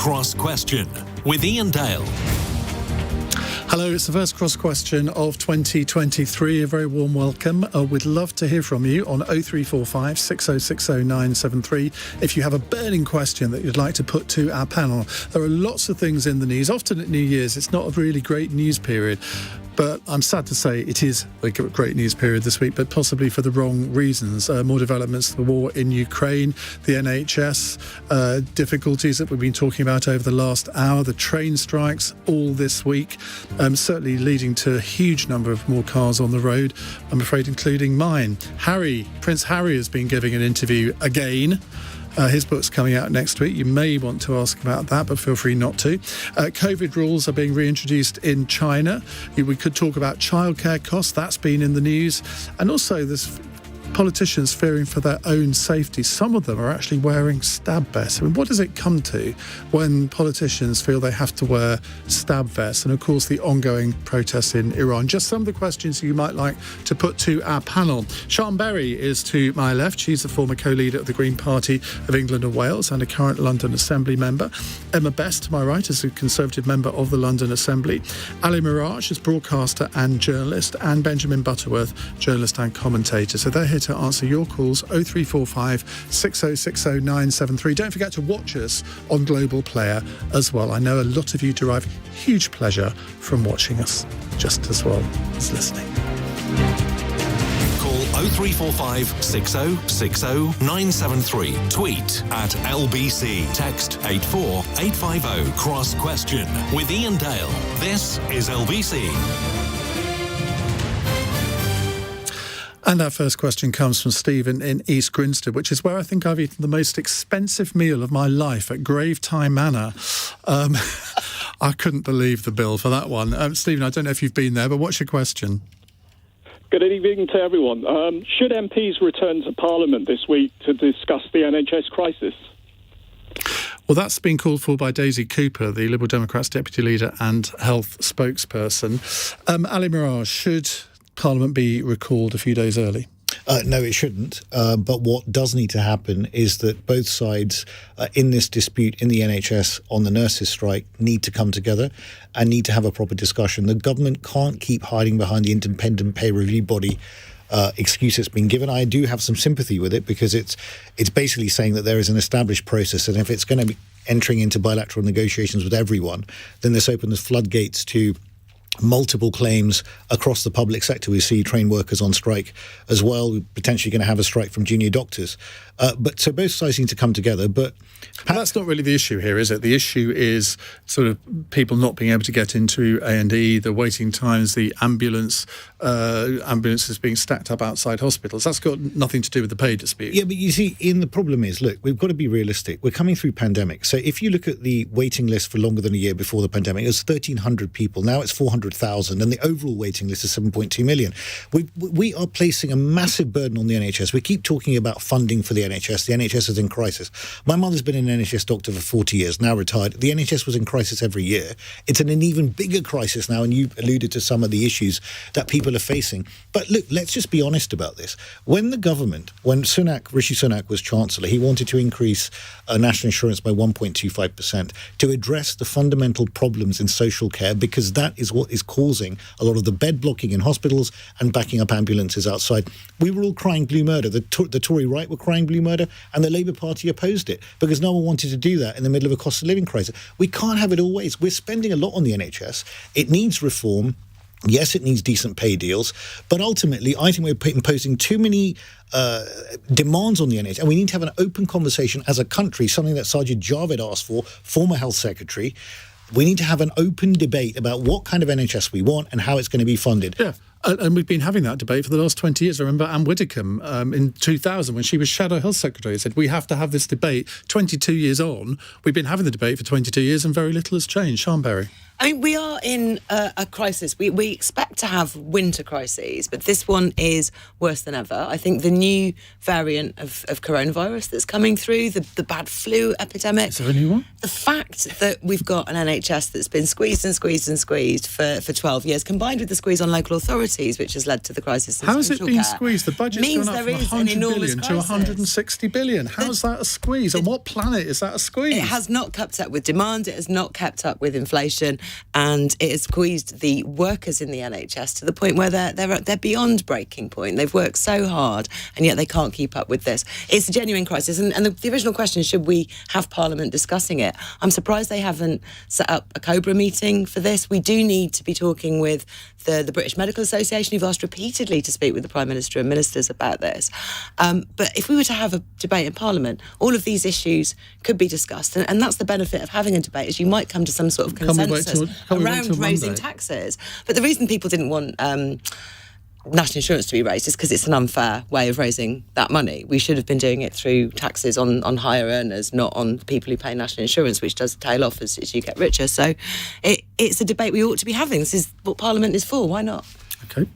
Cross Question with Iain Dale. Hello, it's the first cross question of 2023. A very warm welcome. We'd love to hear from you on 0345 6060 973 if you have a burning question that you'd like to put to our panel. There are lots of things in the news. Often at New Year's, it's not a really great news period. But I'm sad to say it is a great news period this week, but possibly for the wrong reasons. More developments, the war in Ukraine, the NHS, difficulties that we've been talking about over the last hour, the train strikes all this week, certainly leading to a huge number of more cars on the road, I'm afraid, including mine. Prince Harry has been giving an interview again. His book's coming out next week. You may want to ask about that, but feel free not to. COVID rules are being reintroduced in China. We could talk about childcare costs. That's been in the news. And also there's politicians fearing for their own safety. Some of them are actually wearing stab vests. I mean, what does it come to when politicians feel they have to wear stab vests? And of course, the ongoing protests in Iran. Just some of the questions you might like to put to our panel. Siân Berry is to my left. She's the former co-leader of the Green Party of England and Wales and a current London Assembly member. Emma Best, to my right, is a Conservative member of the London Assembly. Ali Miraj is broadcaster and journalist. And Benjamin Butterworth, journalist and commentator. So they're here to answer your calls. 0345 6060 973. Don't forget to watch us on Global Player as well. I know a lot of you derive huge pleasure from watching us just as well as listening. Call 0345 6060 973. Tweet at LBC. Text 84850. Cross Question with Iain Dale. This is LBC. And our first question comes from Stephen in East Grinstead, which is where I think I've eaten the most expensive meal of my life, at Gravetye Manor. I couldn't believe the bill for that one. Stephen, I don't know if you've been there, but what's your question? Good evening to everyone. Should MPs return to Parliament this week to discuss the NHS crisis? Well, that's been called for by Daisy Cooper, the Liberal Democrats Deputy Leader and Health Spokesperson. Ali Miraj, should Parliament be recalled a few days early? No, it shouldn't. But what does need to happen is that both sides in this dispute in the NHS on the nurses' strike need to come together and need to have a proper discussion. The government can't keep hiding behind the independent pay review body excuse it's been given. I do have some sympathy with it because it's basically saying that there is an established process, and if it's going to be entering into bilateral negotiations with everyone, then this opens the floodgates to multiple claims across the public sector. We see trained workers on strike as well. We're potentially going to have a strike from junior doctors. But so both sides need to come together. But that's not really the issue here, is it? The issue is sort of people not being able to get into A&E, the waiting times, the ambulances being stacked up outside hospitals. That's got nothing to do with the pay dispute. Yeah, but you see, the problem is, look, we've got to be realistic. We're coming through pandemic. So if you look at the waiting list for longer than a year before the pandemic, it was 1,300 people. Now it's 400,000, and the overall waiting list is 7.2 million. We are placing a massive burden on the NHS. We keep talking about funding for the NHS. The NHS is in crisis. My mother's been an NHS doctor for 40 years, now retired. The NHS was in crisis every year. It's in an even bigger crisis now, and you alluded to some of the issues that people are facing. But look, let's just be honest about this. When the government, when Rishi Sunak was Chancellor, he wanted to increase national insurance by 1.25% to address the fundamental problems in social care, because that is what is causing a lot of the bed blocking in hospitals and backing up ambulances outside. We were all crying blue murder. The Tory right were crying blue murder, and the Labour Party opposed it because no one wanted to do that in the middle of a cost of living crisis. We can't have it always. We're spending a lot on the NHS. It needs reform. Yes, it needs decent pay deals, but ultimately, I think we're imposing too many demands on the NHS, and we need to have an open conversation as a country, something that Sajid Javid asked for, former Health Secretary. We need to have an open debate about what kind of NHS we want and how it's going to be funded. Yeah. And we've been having that debate for the last 20 years. I remember Anne Widdecombe in 2000 when she was Shadow Health Secretary said, we have to have this debate. 22 years on, we've been having the debate for 22 years and very little has changed. Siân Berry. I mean, we are in a crisis. We expect to have winter crises, but this one is worse than ever. I think the new variant of coronavirus that's coming through, the bad flu epidemic. Is there a new one? The fact that we've got an NHS that's been squeezed and squeezed and squeezed for 12 years, combined with the squeeze on local authorities, which has led to the crisis in How has it social been care, squeezed? The budget's means gone up there from is an 100 enormous billion to crisis. 160 billion. How's that a squeeze? On what planet is that a squeeze? It has not kept up with demand, it has not kept up with inflation, and it has squeezed the workers in the NHS to the point where they're beyond breaking point. They've worked so hard, and yet they can't keep up with this. It's a genuine crisis, and the original question is, should we have Parliament discussing it? I'm surprised they haven't set up a COBRA meeting for this. We do need to be talking with the British Medical Association, who've asked repeatedly to speak with the Prime Minister and ministers about this. But if we were to have a debate in Parliament, all of these issues could be discussed, and that's the benefit of having a debate, is you might come to some sort of consensus around raising taxes. But the reason people didn't want national insurance to be raised is because it's an unfair way of raising that money. We should have been doing it through taxes on higher earners, not on people who pay national insurance, which does tail off as you get richer. So it's a debate we ought to be having. This is what Parliament is for. Why not? OK.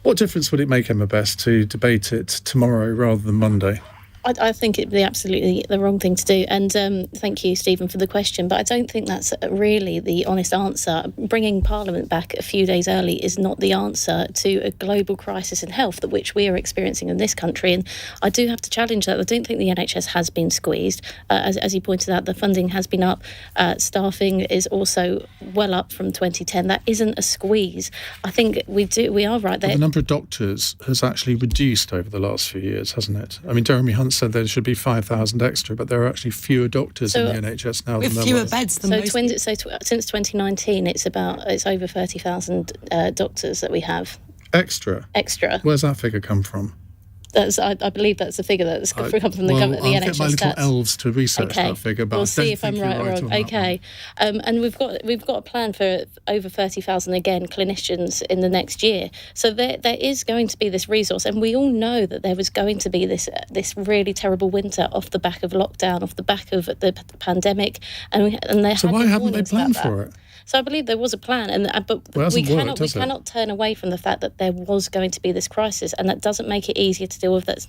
What difference would it make, Emma Best, to debate it tomorrow rather than Monday? I think it'd be absolutely the wrong thing to do. And thank you, Stephen, for the question. But I don't think that's really the honest answer. Bringing Parliament back a few days early is not the answer to a global crisis in health, which we are experiencing in this country. And I do have to challenge that. I don't think the NHS has been squeezed. As you pointed out, the funding has been up. Staffing is also well up from 2010. That isn't a squeeze. I think we are right there. Well, the number of doctors has actually reduced over the last few years, hasn't it? I mean, Jeremy Hunt said there should be 5,000 extra, but there are actually fewer doctors in the NHS now than there fewer was. beds than since 2019, it's over 30,000 doctors that we have. Extra? Where's that figure come from? I believe that's the figure that's come from the government, the NHS. I'll get my little stats. Elves to research that figure, but we'll I don't see if I'm think right you're or right wrong. on Okay, and we've got a plan for over 30,000 again clinicians in the next year. So there is going to be this resource, and we all know that there was going to be this really terrible winter off the back of lockdown, off the back of the pandemic, and there. So why haven't they planned for it? So I believe there was a plan, but we cannot turn away from the fact that there was going to be this crisis, and that doesn't make it easier to deal with. That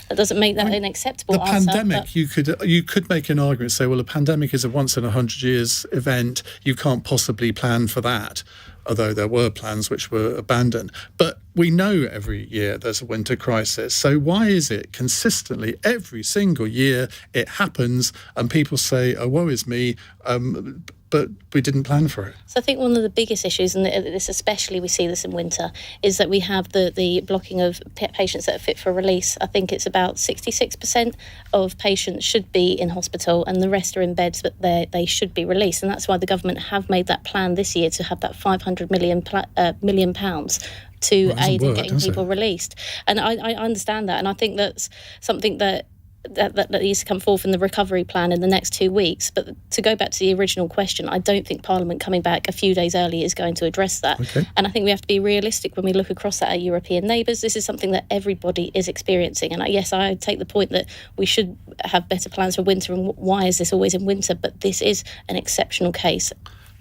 doesn't make that an acceptable answer. The pandemic, you could make an argument, say, well, a pandemic is a once in 100 years event. You can't possibly plan for that, although there were plans which were abandoned. But we know every year there's a winter crisis. So why is it consistently every single year it happens and people say, oh, woe is me, but we didn't plan for it? So I think one of the biggest issues, and this especially we see this in winter, is that we have the blocking of patients that are fit for release. I think it's about 66% of patients should be in hospital and the rest are in beds, but they should be released. And that's why the government have made that plan this year to have that £500 million to aid in getting people released. And I understand that, and I think that's something that needs to come forth in the recovery plan in the next 2 weeks. But to go back to the original question, I don't think Parliament coming back a few days early is going to address that. Okay. And I think we have to be realistic when we look across at our European neighbours. This is something that everybody is experiencing. And yes, I take the point that we should have better plans for winter, and why is this always in winter? But this is an exceptional case.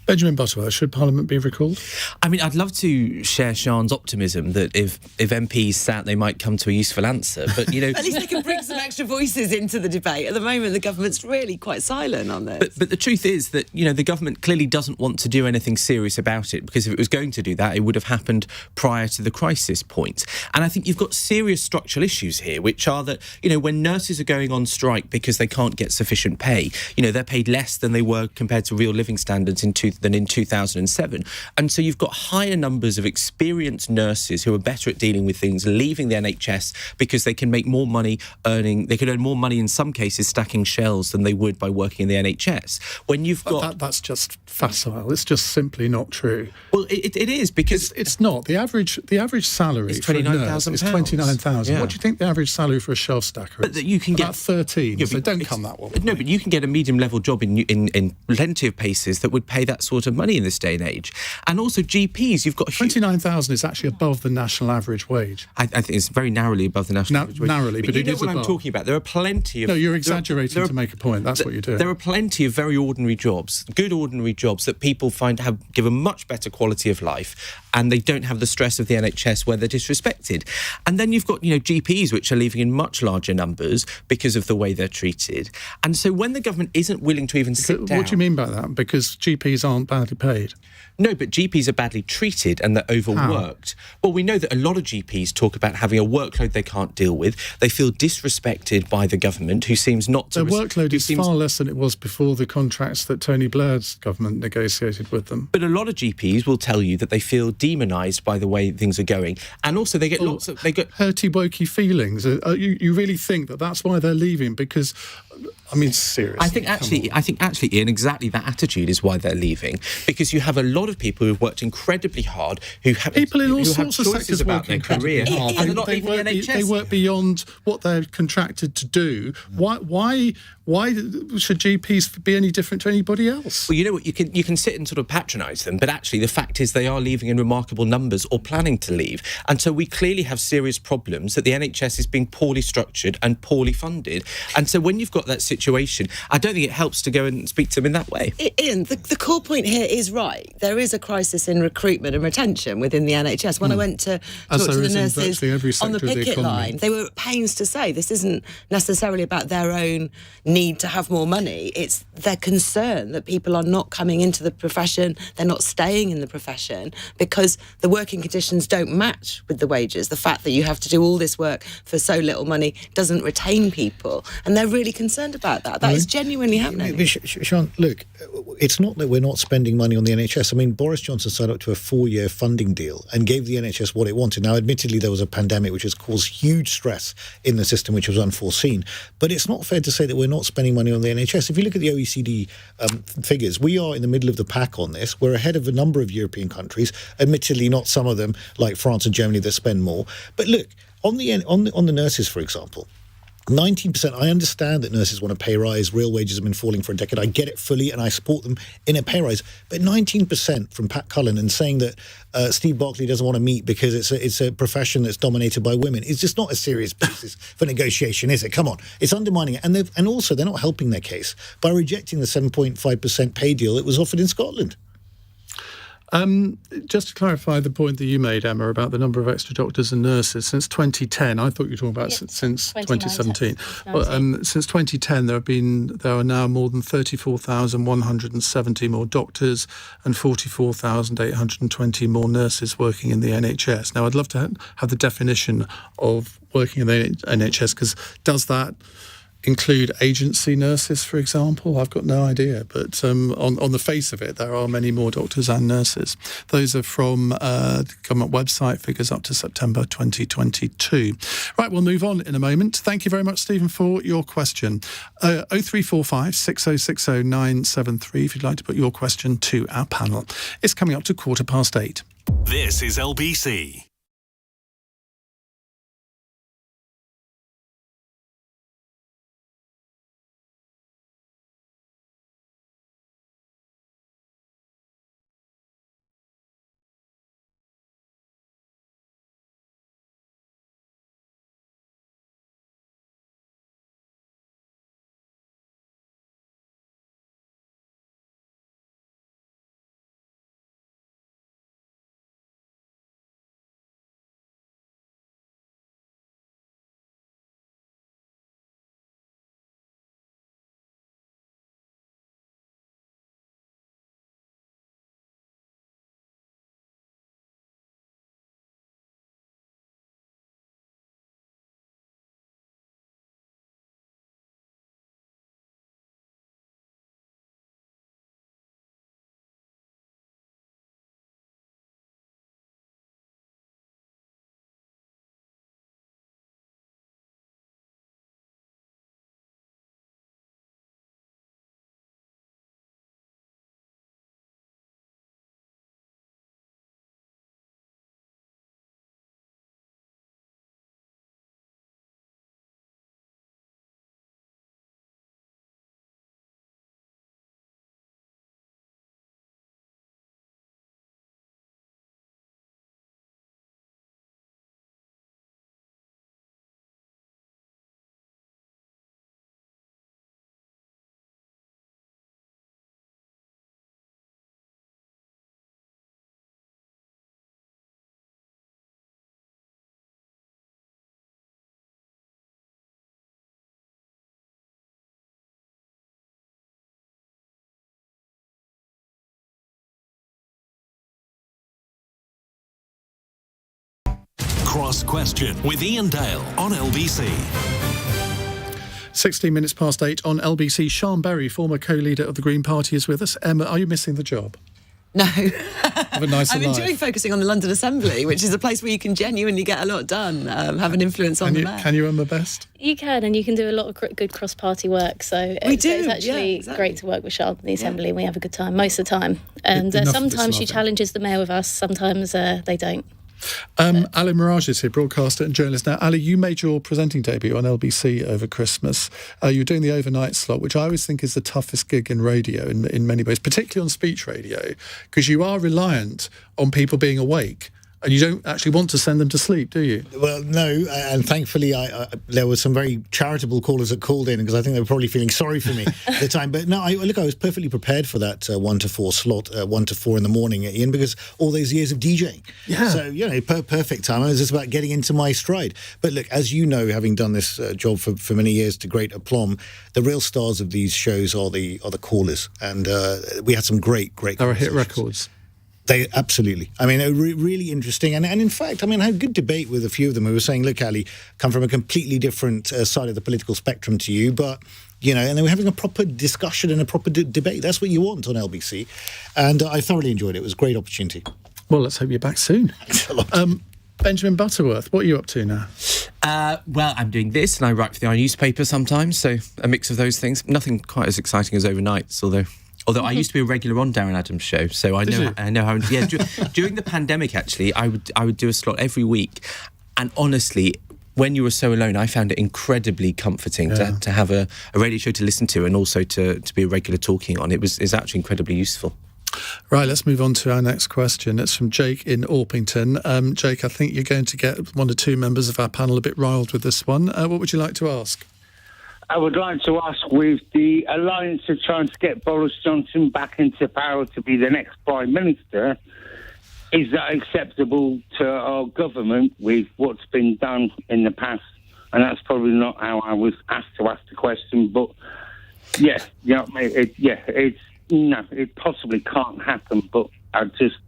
Benjamin Butterworth, should Parliament be recalled? I mean, I'd love to share Sian's optimism that if MPs sat, they might come to a useful answer. But, you know... At least they can bring some extra voices into the debate. At the moment, the government's really quite silent on this. But the truth is that, you know, the government clearly doesn't want to do anything serious about it, because if it was going to do that, it would have happened prior to the crisis point. And I think you've got serious structural issues here, which are that, you know, when nurses are going on strike because they can't get sufficient pay, you know, they're paid less than they were compared to real living standards than in 2007. And so you've got higher numbers of experienced nurses who are better at dealing with things leaving the NHS because they can make more money they could earn more money in some cases stacking shelves than they would by working in the NHS. When you've got... That's just facile. It's just simply not true. Well, it is, because... It's not. The average salary is £29,000. Is £29,000. Yeah. What do you think the average salary for a shelf stacker is? But you can about 13, so don't come that one. No, but you can get a medium-level job in plenty of places that would pay that sort of money in this day and age. And also GPs, you've got... 29,000 is actually above the national average wage. I think it's very narrowly above the national average wage. Narrowly, but it is what above. I'm talking about. There are plenty of... No, you're exaggerating to make a point. That's what you're doing. There are plenty of very ordinary jobs, good ordinary jobs that people find give a much better quality of life, and they don't have the stress of the NHS where they're disrespected. And then you've got, GPs, which are leaving in much larger numbers because of the way they're treated. And so when the government isn't willing to even sit down... What do you mean by that? Because GPs aren't badly paid? No, but GPs are badly treated and they're overworked. How? Well, we know that a lot of GPs talk about having a workload they can't deal with. They feel disrespected by the government, who seems not to... Their workload is far less than it was before the contracts that Tony Blair's government negotiated with them. But a lot of GPs will tell you that they feel demonised by the way things are going. And also they get lots of... hurty-wokey feelings. You really think that that's why they're leaving? Because... I mean, seriously. I think actually, Ian, exactly that attitude is why they're leaving. Because you have a lot of people who've worked incredibly hard, who have people in all who sorts have of choices sectors about their career, hard. and they're not leaving the NHS. They work beyond what they're contracted to do. Why should GPs be any different to anybody else? Well, you know what, you can sit and sort of patronise them, but actually the fact is they are leaving in remarkable numbers or planning to leave. And so we clearly have serious problems that the NHS is being poorly structured and poorly funded. And so when you've got that situation, I don't think it helps to go and speak to them in that way. Ian, the core point here is right. There is a crisis in recruitment and retention within the NHS. When I went to talk to the nurses on the picket line, they were at pains to say this isn't necessarily about their own need to have more money. It's their concern that people are not coming into the profession, they're not staying in the profession because the working conditions don't match with the wages. The fact that you have to do all this work for so little money doesn't retain people. And they're really concerned about that. That is genuinely happening. Siân, look, it's not that we're not spending money on the NHS. I mean, Boris Johnson signed up to a 4-year funding deal and gave the NHS what it wanted. Now, admittedly, there was a pandemic which has caused huge stress in the system, which was unforeseen. But it's not fair to say that we're not spending money on the NHS. If you look at the OECD figures, we are in the middle of the pack on this. We're ahead of a number of European countries, admittedly not some of them like France and Germany that spend more. But look, on the nurses, for example, 19%. I understand that nurses want a pay rise. Real wages have been falling for a decade. I get it fully, and I support them in a pay rise. But 19% from Pat Cullen and saying that Steve Barclay doesn't want to meet because it's a profession that's dominated by women is just not a serious basis for negotiation, is it? Come on, it's undermining it, and also they're not helping their case by rejecting the 7.5% pay deal that was offered in Scotland. Just to clarify the point that you made, Emma, about the number of extra doctors and nurses, since 2010, I thought you were talking about since 2017. Well, since 2010, there are now more than 34,170 more doctors and 44,820 more nurses working in the NHS. Now, I'd love to have the definition of working in the NHS, because does that include agency nurses, for example? I've got no idea, but on the face of it, there are many more doctors and nurses. Those are from the government website, figures up to September 2022. Right, we'll move on in a moment. Thank you very much, Stephen, for your question. 0345 6060 973 if you'd like to put your question to our panel. It's coming up to 8:15. This is LBC. Cross Question with Iain Dale on LBC. 16 minutes past 8 on LBC. Siân Berry, former co-leader of the Green Party, is with us. Emma, are you missing the job? No. Have a nicer I'm life. enjoying focusing on the London Assembly, which is a place where you can genuinely get a lot done, have an influence on the mayor. Can you Emma best? You can, and you can do a lot of good cross-party work. So it's actually great to work with Siân in the Assembly, and we have a good time most of the time. And sometimes she challenges the mayor with us, sometimes they don't. Ali Miraj is here, broadcaster and journalist. Now, Ali, you made your presenting debut on LBC over Christmas. You're doing the overnight slot, which I always think is the toughest gig in radio in many ways, particularly on speech radio, because you are reliant on people being awake. And you don't actually want to send them to sleep, do you? Well, no, and thankfully there were some very charitable callers that called in, because I think they were probably feeling sorry for me at the time. But no, I was perfectly prepared for that 1 to 4 slot, 1 to 4 in the morning, Ian, because all those years of DJing. Yeah. So, perfect time. It was just about getting into my stride. But look, as you know, having done this job for many years to great aplomb, the real stars of these shows are the callers. And we had some great There are hit records. They absolutely. I mean, really interesting. And in fact, I had a good debate with a few of them who were saying, look, Ali, come from a completely different side of the political spectrum to you, but, and they were having a proper discussion and a proper debate. That's what you want on LBC. And I thoroughly enjoyed it. It was a great opportunity. Well, let's hope you're back soon. Thanks a lot. Benjamin Butterworth, what are you up to now? Well, I'm doing this, and I write for the iNewspaper sometimes, so a mix of those things. Nothing quite as exciting as overnights, Although I used to be a regular on Darren Adams' show, so I know how. Yeah, during the pandemic, actually, I would do a slot every week, and honestly, when you were so alone, I found it incredibly comforting to have a radio show to listen to, and also to be a regular talking on. It's actually incredibly useful. Right, let's move on to our next question. It's from Jake in Orpington. Jake, I think you're going to get 1 or 2 members of our panel a bit riled with this one. What would you like to ask? I would like to ask, with the alliance of trying to get Boris Johnson back into power to be the next Prime Minister, is that acceptable to our government with what's been done in the past? And that's probably not how I was asked to ask the question, but it possibly can't happen, but I just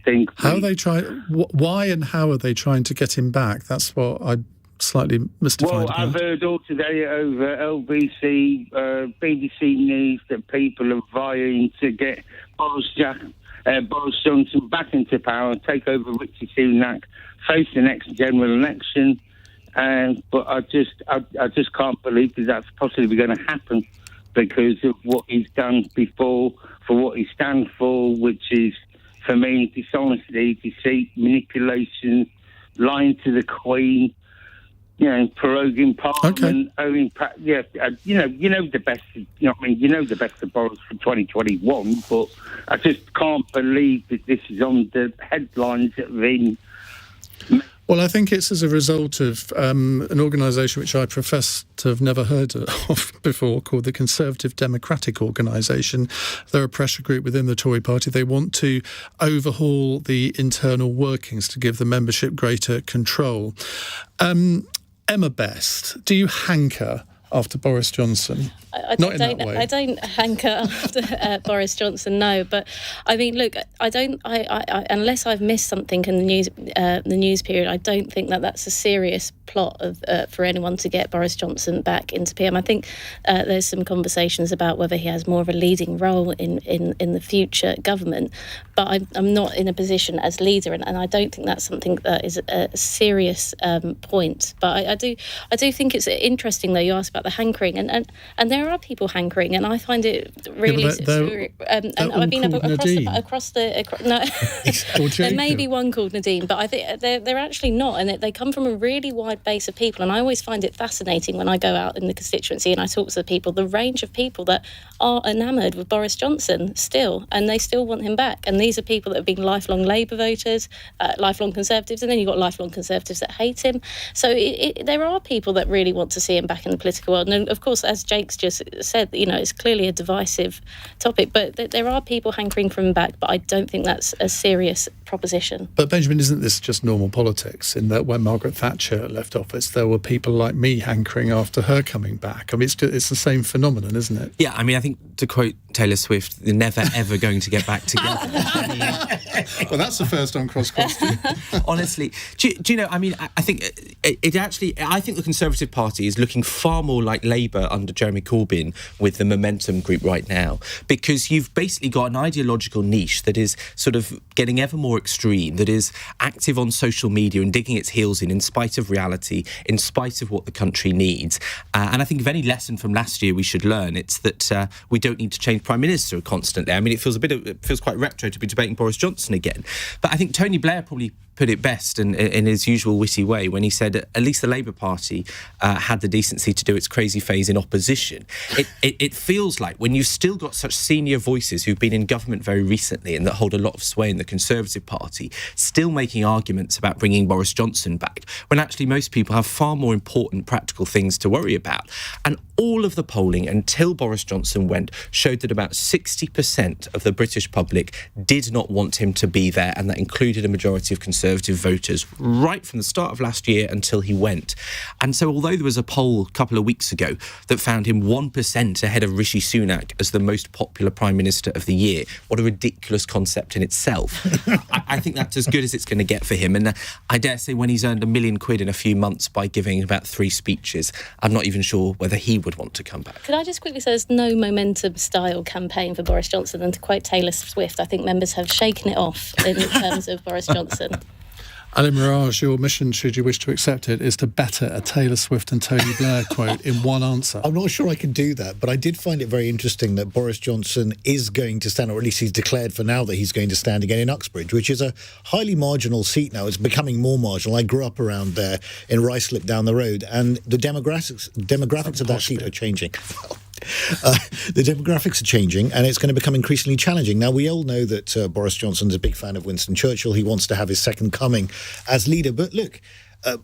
think... Why and how are they trying to get him back? That's what I'm slightly mystified about. I've heard all today over LBC, BBC News, that people are vying to get Boris Johnson back into power, take over Richie Sunak, face the next general election. But I just can't believe that that's possibly going to happen, because of what he's done before, for what he stands for, which is, for me, dishonesty, deceit, manipulation, lying to the Queen, proroguing Parliament, owing, the best. The best of Boris for 2021. But I just can't believe that this is on the headlines that have been. Well, I think it's as a result of an organisation which I profess to have never heard of before, called the Conservative Democratic Organisation. They're a pressure group within the Tory party. They want to overhaul the internal workings to give the membership greater control. Emma Best, do you hanker after Boris Johnson? I don't hanker after Boris Johnson, no. But I mean, look, I unless I've missed something in the news period, I don't think that's a serious plot for anyone to get Boris Johnson back into PM. I think there's some conversations about whether he has more of a leading role in the future government. But I'm not in a position as leader, and I don't think that's something that is a serious point. But I do think it's interesting, though, you asked about the hankering, and there are people hankering, and I find it really. And I've been across the. There may be one called Nadine, but I think they're actually not, and they come from a really wide base of people. And I always find it fascinating when I go out in the constituency and I talk to the people, the range of people that are enamoured with Boris Johnson still, and they still want him back. And these are people that have been lifelong Labour voters, lifelong Conservatives, and then you've got lifelong Conservatives that hate him. So there are people that really want to see him back in the political world. And of course, as Jake's just said, it's clearly a divisive topic, but there are people hankering for him back, but I don't think that's a serious proposition. But Benjamin, isn't this just normal politics, in that when Margaret Thatcher left office, there were people like me hankering after her coming back? I mean, it's the same phenomenon, isn't it? Yeah, I mean, I think, to quote Taylor Swift, they're never ever going to get back together. Well, that's the first on Cross Question. Honestly, do you know? I mean, I think I think the Conservative Party is looking far more like Labour under Jeremy Corbyn with the Momentum Group right now, because you've basically got an ideological niche that is sort of getting ever more extreme, that is active on social media and digging its heels in spite of reality, in spite of what the country needs. And I think if any lesson from last year we should learn, it's that we don't need to change Prime Minister constantly. I mean, it feels quite retro to be debating Boris Johnson again. But I think Tony Blair probably put it best in his usual witty way when he said at least the Labour Party had the decency to do its crazy phase in opposition. It feels like when you've still got such senior voices who've been in government very recently and that hold a lot of sway in the Conservative Party, still making arguments about bringing Boris Johnson back, when actually most people have far more important practical things to worry about. And all of the polling until Boris Johnson went showed that about 60% of the British public did not want him to be there, and that included a majority of Conservative voters right from the start of last year until he went. And so although there was a poll a couple of weeks ago that found him 1% ahead of Rishi Sunak as the most popular Prime Minister of the year, what a ridiculous concept in itself. I think that's as good as it's going to get for him. And I dare say when he's earned £1 million in a few months by giving about 3 speeches, I'm not even sure whether he would want to come back. Could I just quickly say there's no Momentum-style campaign for Boris Johnson, and to quote Taylor Swift, I think members have shaken it off in terms of Boris Johnson. Alan Miraj, your mission, should you wish to accept it, is to better a Taylor Swift and Tony Blair quote in one answer. I'm not sure I can do that, but I did find it very interesting that Boris Johnson is going to stand, or at least he's declared for now that he's going to stand again in Uxbridge, which is a highly marginal seat now. It's becoming more marginal. I grew up around there in Ruislip down the road, and the demographics of that seat are changing. The demographics are changing, and it's going to become increasingly challenging. Now, we all know that Boris Johnson's a big fan of Winston Churchill. He wants to have his second coming as leader. But look,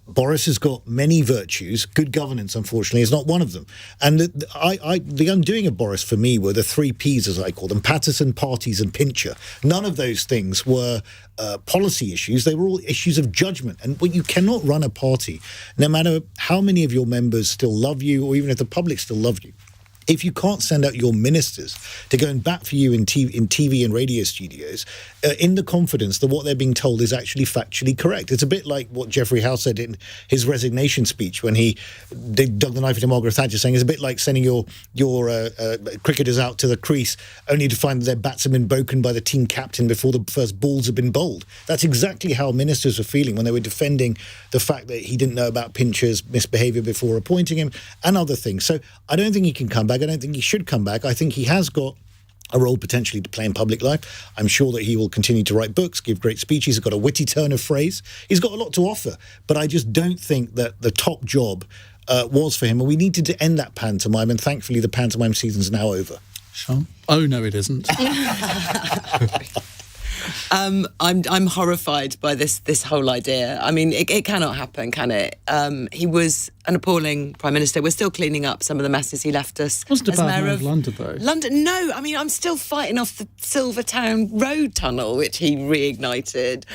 Boris has got many virtues. Good governance, unfortunately, is not one of them. And the undoing of Boris, for me, were the 3 Ps, as I call them: Paterson, parties, and Pincher. None of those things were policy issues. They were all issues of judgment. And you cannot run a party, no matter how many of your members still love you, or even if the public still love you, if you can't send out your ministers to go and bat for you in TV and radio studios in the confidence that what they're being told is actually factually correct. It's a bit like what Geoffrey Howe said in his resignation speech when he dug the knife into Margaret Thatcher, saying it's a bit like sending your cricketers out to the crease only to find that their bats have been broken by the team captain before the first balls have been bowled. That's exactly how ministers were feeling when they were defending the fact that he didn't know about Pincher's misbehaviour before appointing him and other things. So I don't think he can come back. I don't think he should come back. I think he has got a role potentially to play in public life. I'm sure that he will continue to write books, give great speeches. He's got a witty turn of phrase. He's got a lot to offer. But I just don't think that the top job was for him. And we needed to end that pantomime. And thankfully, the pantomime season's now over. Sean? Oh, no, it isn't. I'm horrified by this whole idea. I mean, it cannot happen, can it? He was an appalling Prime Minister. We're still cleaning up some of the messes he left us. Wasn't as about mayor of London, though. London, no. I mean, I'm still fighting off the Silvertown Road tunnel, which he reignited.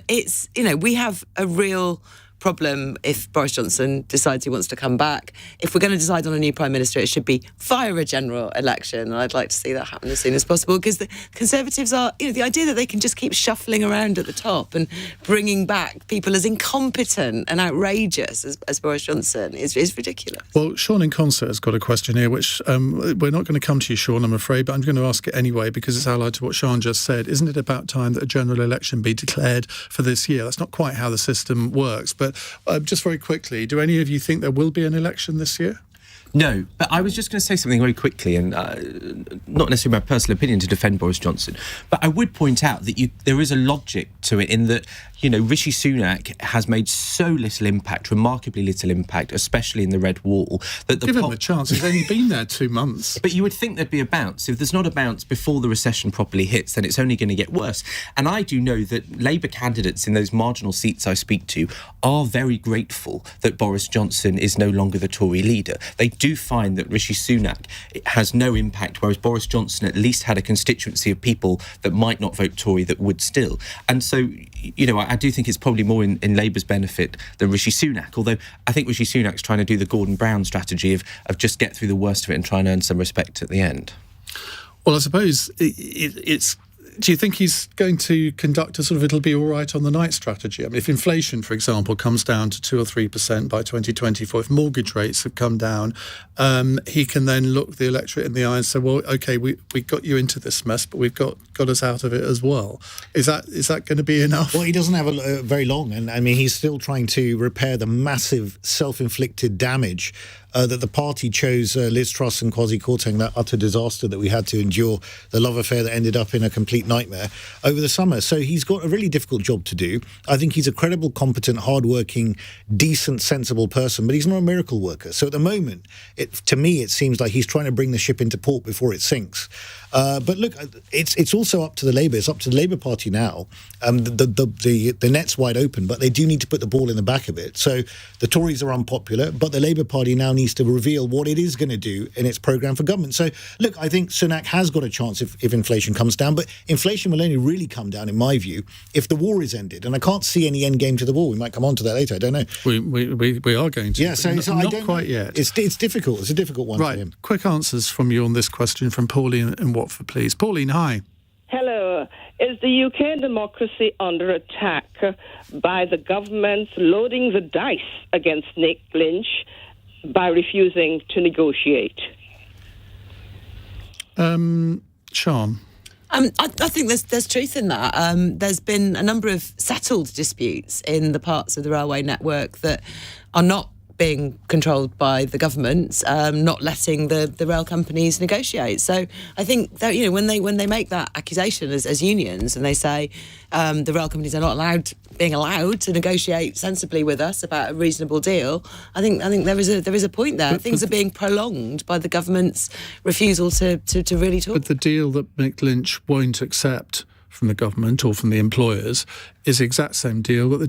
It's, we have a real problem if Boris Johnson decides he wants to come back. If we're going to decide on a new Prime Minister, it should be via a general election. And I'd like to see that happen as soon as possible, because the Conservatives are, the idea that they can just keep shuffling around at the top and bringing back people as incompetent and outrageous as Boris Johnson is ridiculous. Well, Sean in Concert has got a question here, which we're not going to come to you, Sean, I'm afraid, but I'm going to ask it anyway because it's allied to what Sean just said. Isn't it about time that a general election be declared for this year? That's not quite how the system works, but just very quickly, do any of you think there will be an election this year? No, but I was just going to say something very quickly, and not necessarily my personal opinion to defend Boris Johnson, but I would point out that there is a logic to it in that, Rishi Sunak has made so little impact, remarkably little impact, especially in the Red Wall. That Give him a chance. He's only been there 2 months. But you would think there'd be a bounce. If there's not a bounce before the recession properly hits, then it's only going to get worse. And I do know that Labour candidates in those marginal seats I speak to are very grateful that Boris Johnson is no longer the Tory leader. They do find that Rishi Sunak has no impact, whereas Boris Johnson at least had a constituency of people that might not vote Tory that would still. And so, I do think it's probably more in Labour's benefit than Rishi Sunak, although I think Rishi Sunak's trying to do the Gordon Brown strategy of just get through the worst of it and try and earn some respect at the end. Well, I suppose it's. Do you think he's going to conduct a sort of it'll be all right on the night strategy? I mean, if inflation, for example, comes down to 2 or 3% by 2024, if mortgage rates have come down, he can then look the electorate in the eye and say, well, OK, we got you into this mess, but we've got us out of it as well. Is that going to be enough? Well, he doesn't have very long. And I mean, he's still trying to repair the massive self-inflicted damage that the party chose Liz Truss and Kwasi Kwarteng, that utter disaster that we had to endure, the love affair that ended up in a complete nightmare over the summer. So he's got a really difficult job to do. I think he's a credible, competent, hardworking, decent, sensible person, but he's not a miracle worker. So at the moment, to me, it seems like he's trying to bring the ship into port before it sinks. But look, it's also up to the Labour. It's up to the Labour Party now. The net's wide open, but they do need to put the ball in the back of it. So the Tories are unpopular, but the Labour Party now needs to reveal what it is going to do in its programme for government. So look, I think Sunak has got a chance if inflation comes down, but inflation will only really come down, in my view, if the war is ended. And I can't see any end game to the war. We might come on to that later. I don't know. We are going to. Yeah, so not quite yet. It's difficult. It's a difficult one for him. Quick answers from you on this question from Pauline in Watford, please. Pauline, hi. Hello. Is the UK democracy under attack by the government loading the dice against Nick Lynch by refusing to negotiate? Sean? I think there's truth in that. There's been a number of settled disputes in the parts of the railway network that are not being controlled by the government, not letting the rail companies negotiate. So I think that, when they make that accusation as unions and they say the rail companies are not being allowed to negotiate sensibly with us about a reasonable deal, I think there is a point there. Things are being prolonged by the government's refusal to really talk. But the deal that Mick Lynch won't accept from the government or from the employers is the exact same deal that the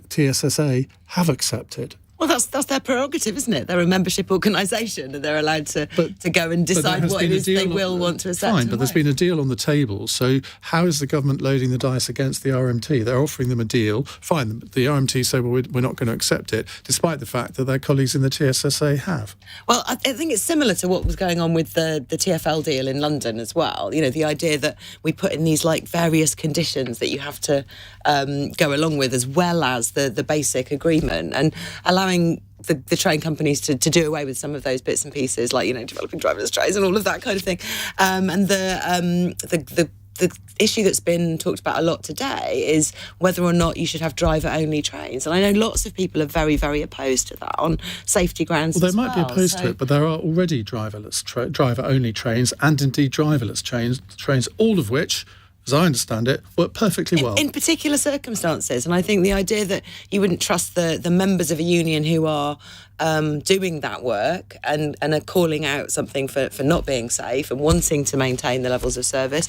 TSSA have accepted. Well, that's their prerogative, isn't it? They're a membership organisation and they're allowed to go and decide what it is they will want to accept. Fine, but there's been a deal on the table. So how is the government loading the dice against the RMT? They're offering them a deal. Fine, the RMT say, well, we're not going to accept it, despite the fact that their colleagues in the TSSA have. Well, I think it's similar to what was going on with the TfL deal in London as well. The idea that we put in these various conditions that you have to go along with, as well as the basic agreement, and allowing the train companies to do away with some of those bits and pieces, like developing driverless trains and all of that kind of thing. And the issue that's been talked about a lot today is whether or not you should have driver-only trains. And I know lots of people are very, very opposed to that on safety grounds. Well, they might be opposed to it, but there are already driver-only trains and indeed driverless trains, all of which, as I understand it, work perfectly well. In particular circumstances. And I think the idea that you wouldn't trust the members of a union who are doing that work and are calling out something for not being safe and wanting to maintain the levels of service,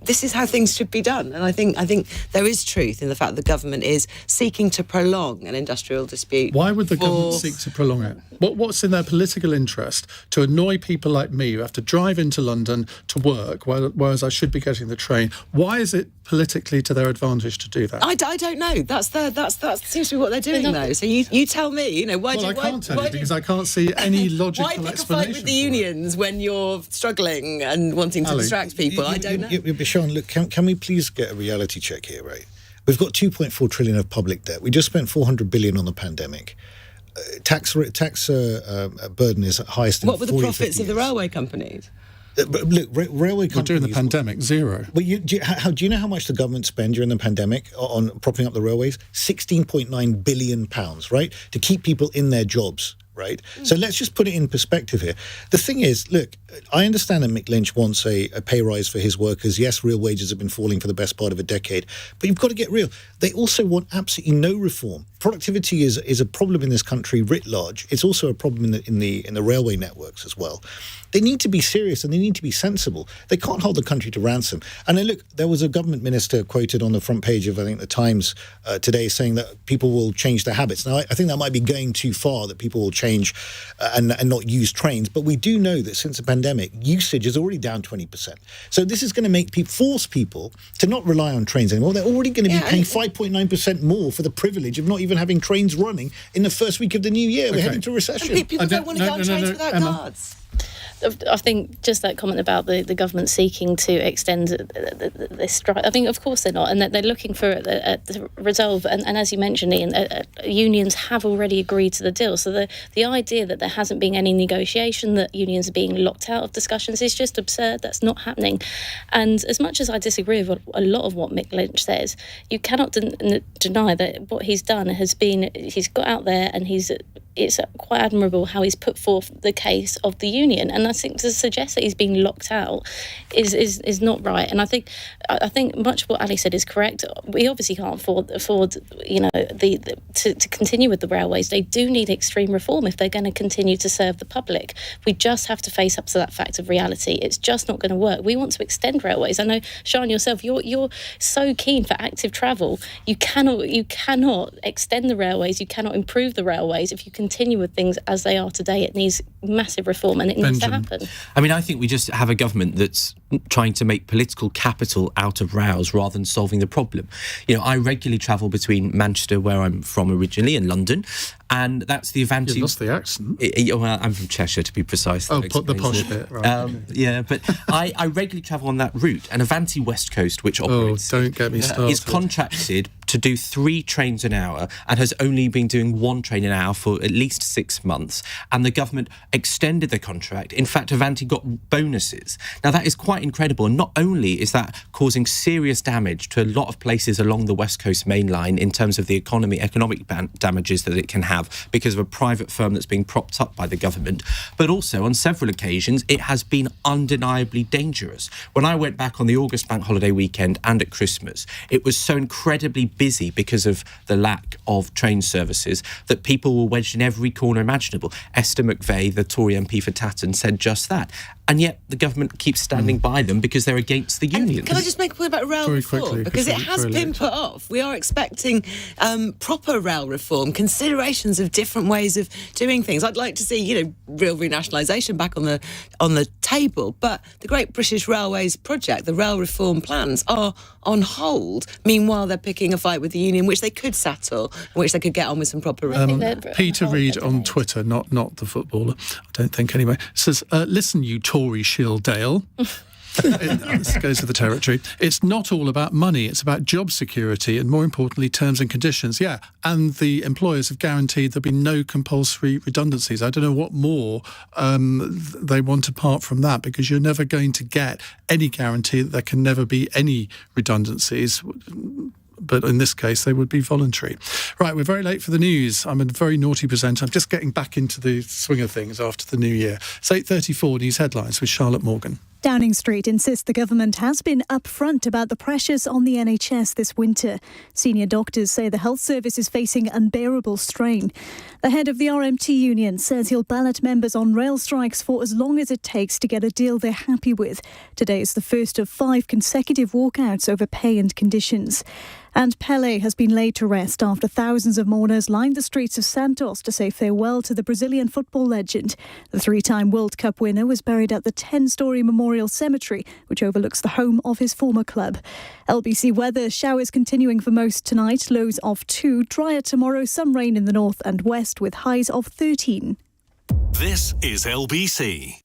this is how things should be done. And I think there is truth in the fact that the government is seeking to prolong an industrial dispute. Why would the government seek to prolong it? What's in their political interest to annoy people like me who have to drive into London to work, whereas I should be getting the train? Why is it politically to their advantage to do that? I don't know. That seems to be what they're doing, though. So you tell me. Why? Well, I can't tell you because I can't see any logical explanation. Why pick a fight with the unions when you're struggling and wanting to distract people? I don't know. Sean, look, can we please get a reality check here, right? We've got 2.4 trillion of public debt. We just spent 400 billion on the pandemic. Tax burden is highest in 40 What were the profits of the railway companies? Look, railway companies... During the pandemic, zero. But do you know how much the government spent during the pandemic on propping up the railways? £16.9 billion, right? To keep people in their jobs, right? So let's just put it in perspective here. The thing is, look, I understand that Mick Lynch wants a pay rise for his workers. Yes, real wages have been falling for the best part of a decade, but you've got to get real. They also want absolutely no reform. Productivity is a problem in this country writ large. It's also a problem in the railway networks as well. They need to be serious and they need to be sensible. They can't hold the country to ransom. And then look, there was a government minister quoted on the front page of, I think, the Times today saying that people will change their habits. Now, I think that might be going too far, that people will change and not use trains. But we do know that since the pandemic, usage is already down 20%. So this is going to make force people to not rely on trains anymore. They're already going to be paying 5.9% more for the privilege of not even having trains running in the first week of the new year. We're heading to recession. And people don't want to go on trains without guards. I think just that comment about the government seeking to extend this strike, I think of course they're not, and that they're looking for a resolve. And as you mentioned, Ian, unions have already agreed to the deal. So the idea that there hasn't been any negotiation, that unions are being locked out of discussions, is just absurd. That's not happening. And as much as I disagree with a lot of what Mick Lynch says, you cannot deny that what he's done has been, he's got out there and it's quite admirable how he's put forth the case of the union. And I think to suggest that he's been locked out is not right. And I think much of what Ali said is correct. We obviously can't afford to continue with the railways. They do need extreme reform if they're going to continue to serve the public. We just have to face up to that fact of reality. It's just not going to work. We want to extend railways. I know, Siân, yourself, you're so keen for active travel. You cannot extend the railways. You cannot improve the railways if you continue with things as they are today. It needs massive reform, and it needs to happen. I mean, I think we just have a government that's trying to make political capital out of rows rather than solving the problem. I regularly travel between Manchester, where I'm from originally, and London, and that's the Avanti. You lost the accent. Well, I'm from Cheshire, to be precise. Oh, put the posh bit, right. Yeah, but I regularly travel on that route, and Avanti West Coast, which operates... Oh, don't get me started. ...is contracted to do 3 trains an hour and has only been doing 1 train an hour for at least 6 months. And the government extended the contract. In fact, Avanti got bonuses. Now, that is quite incredible. And not only is that causing serious damage to a lot of places along the West Coast main line in terms of the economic damages that it can have because of a private firm that's being propped up by the government, but also on several occasions, it has been undeniably dangerous. When I went back on the August bank holiday weekend and at Christmas, it was so incredibly busy because of the lack of train services that people were wedged in every corner imaginable. Esther McVeigh, the Tory MP for Tatton, said just that. And yet the government keeps standing by them because they're against the unions. And can I just make a point about rail reform? Because it has been put off. We are expecting proper rail reform, considerations of different ways of doing things. I'd like to see, real renationalisation back on the table. But the Great British Railways project, the rail reform plans, are on hold. Meanwhile, they're picking a fight with the union, which they could settle, which they could get on with some proper reform. Peter Reid on Twitter, not the footballer, I don't think anyway, says, listen, you Tory shill Dale. This goes with the territory. It's not all about money. It's about job security and, more importantly, terms and conditions. Yeah, and the employers have guaranteed there'll be no compulsory redundancies. I don't know what more they want apart from that, because you're never going to get any guarantee that there can never be any redundancies. But in this case, they would be voluntary. Right, we're very late for the news. I'm a very naughty presenter. I'm just getting back into the swing of things after the new year. It's 8:34 news headlines with Charlotte Morgan. Downing Street insists the government has been upfront about the pressures on the NHS this winter. Senior doctors say the health service is facing unbearable strain. The head of the RMT union says he'll ballot members on rail strikes for as long as it takes to get a deal they're happy with. Today is the first of 5 consecutive walkouts over pay and conditions. And Pelé has been laid to rest after thousands of mourners lined the streets of Santos to say farewell to the Brazilian football legend. The 3-time World Cup winner was buried at the 10-storey Memorial Cemetery, which overlooks the home of his former club. LBC weather, showers continuing for most tonight, lows of 2. Drier tomorrow, some rain in the north and west with highs of 13. This is LBC.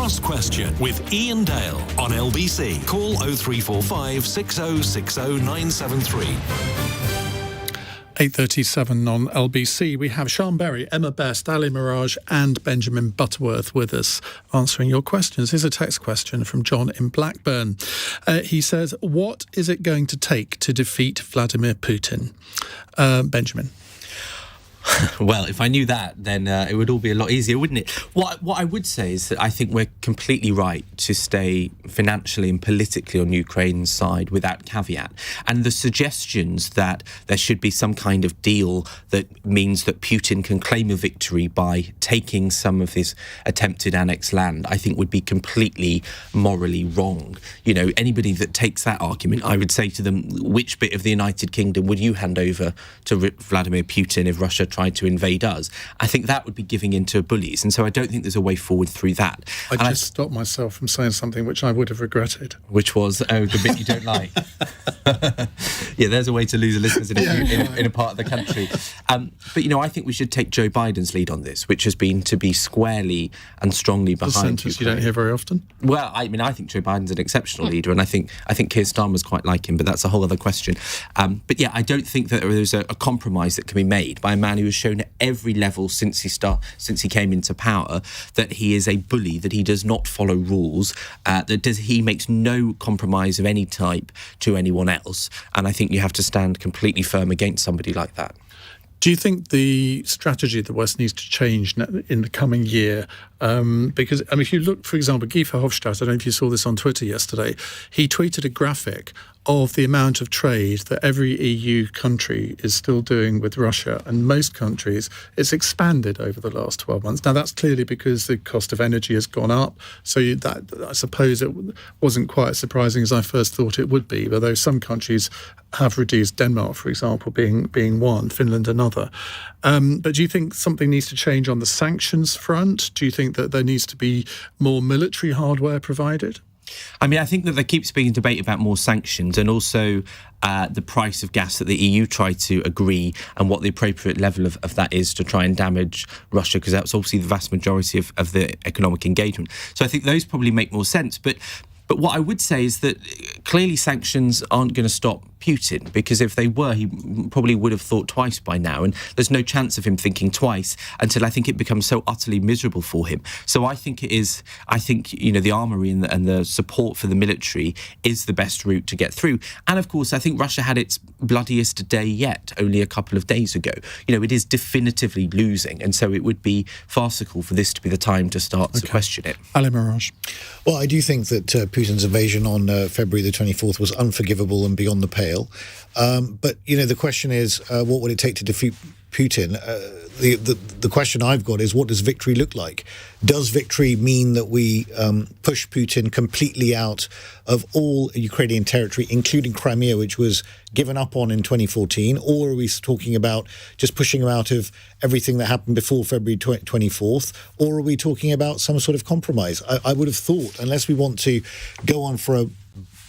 Cross Question with Iain Dale on LBC. Call 0345 6060 973. 8:37 on LBC. We have Siân Berry, Emma Best, Ali Miraj and Benjamin Butterworth with us answering your questions. Here's a text question from John in Blackburn. He says, what is it going to take to defeat Vladimir Putin? Benjamin. Well, if I knew that, then it would all be a lot easier, wouldn't it? What I would say is that I think we're completely right to stay financially and politically on Ukraine's side without caveat. And the suggestions that there should be some kind of deal that means that Putin can claim a victory by taking some of this attempted annexed land, I think would be completely morally wrong. You know, anybody that takes that argument, I would say to them, which bit of the United Kingdom would you hand over to Vladimir Putin if Russia tried to invade us? I think that would be giving in to bullies, and so I don't think there's a way forward through that. I stopped myself from saying something which I would have regretted. Which was, the bit you don't like. Yeah, there's a way to lose a listeners in a part of the country. But, you know, I think we should take Joe Biden's lead on this, which has been to be squarely and strongly behind a sentence Ukraine. You don't hear very often. Well, I mean, I think Joe Biden's an exceptional leader, and I think Keir Starmer's quite like him, but that's a whole other question. But yeah, I don't think that there's a compromise that can be made by a man who has shown at every level since he came into power that he is a bully, that he does not follow rules, he makes no compromise of any type to anyone else, and I think you have to stand completely firm against somebody like that. Do you think the strategy of the West needs to change in the coming year? Because, I mean, if you look, for example, Guy Verhofstadt, I don't know if you saw this on Twitter yesterday, he tweeted a graphic of the amount of trade that every EU country is still doing with Russia, and most countries, it's expanded over the last 12 months. Now, that's clearly because the cost of energy has gone up, so I suppose it wasn't quite as surprising as I first thought it would be, although some countries have reduced, Denmark, for example, being one, Finland another. But do you think something needs to change on the sanctions front? Do you think that there needs to be more military hardware provided? I mean, I think that there keeps being a debate about more sanctions and also the price of gas that the EU tried to agree and what the appropriate level of that is to try and damage Russia, because that's obviously the vast majority of the economic engagement. So I think those probably make more sense. But what I would say is that clearly sanctions aren't going to stop Putin, because if they were, he probably would have thought twice by now, and there's no chance of him thinking twice until I think it becomes so utterly miserable for him. So I think you know, the armoury and the support for the military is the best route to get through. And of course, I think Russia had its bloodiest day yet only a couple of days ago. You know, it is definitively losing, and so it would be farcical for this to be the time to start to question it. Ali Miraj. Well, I do think that Putin's invasion on February the 24th was unforgivable and beyond the pale. But, you know, the question is, what would it take to defeat Putin? The question I've got is, what does victory look like? Does victory mean that we push Putin completely out of all Ukrainian territory, including Crimea, which was given up on in 2014? Or are we talking about just pushing him out of everything that happened before February 24th? Or are we talking about some sort of compromise? I would have thought, unless we want to go on for a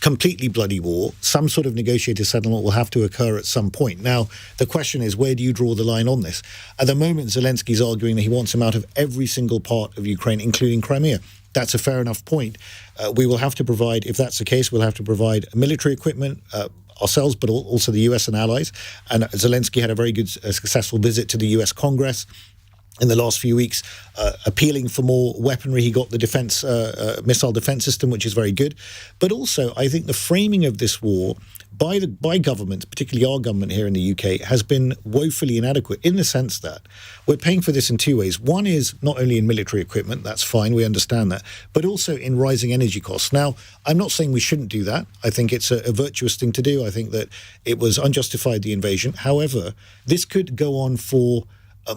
completely bloody war, some sort of negotiated settlement will have to occur at some point. Now, the question is, where do you draw the line on this? At the moment, Zelensky's arguing that he wants him out of every single part of Ukraine, including Crimea. That's a fair enough point. We will have to provide, if that's the case, we'll have to provide military equipment, ourselves, but also the US and allies. And Zelensky had a very good, successful visit to the US Congress in the last few weeks, appealing for more weaponry. He got the missile defense system, which is very good. But also, I think the framing of this war by governments, particularly our government here in the UK, has been woefully inadequate in the sense that we're paying for this in two ways. One is not only in military equipment, that's fine, we understand that, but also in rising energy costs. Now, I'm not saying we shouldn't do that. I think it's a virtuous thing to do. I think that it was unjustified, the invasion. However, this could go on for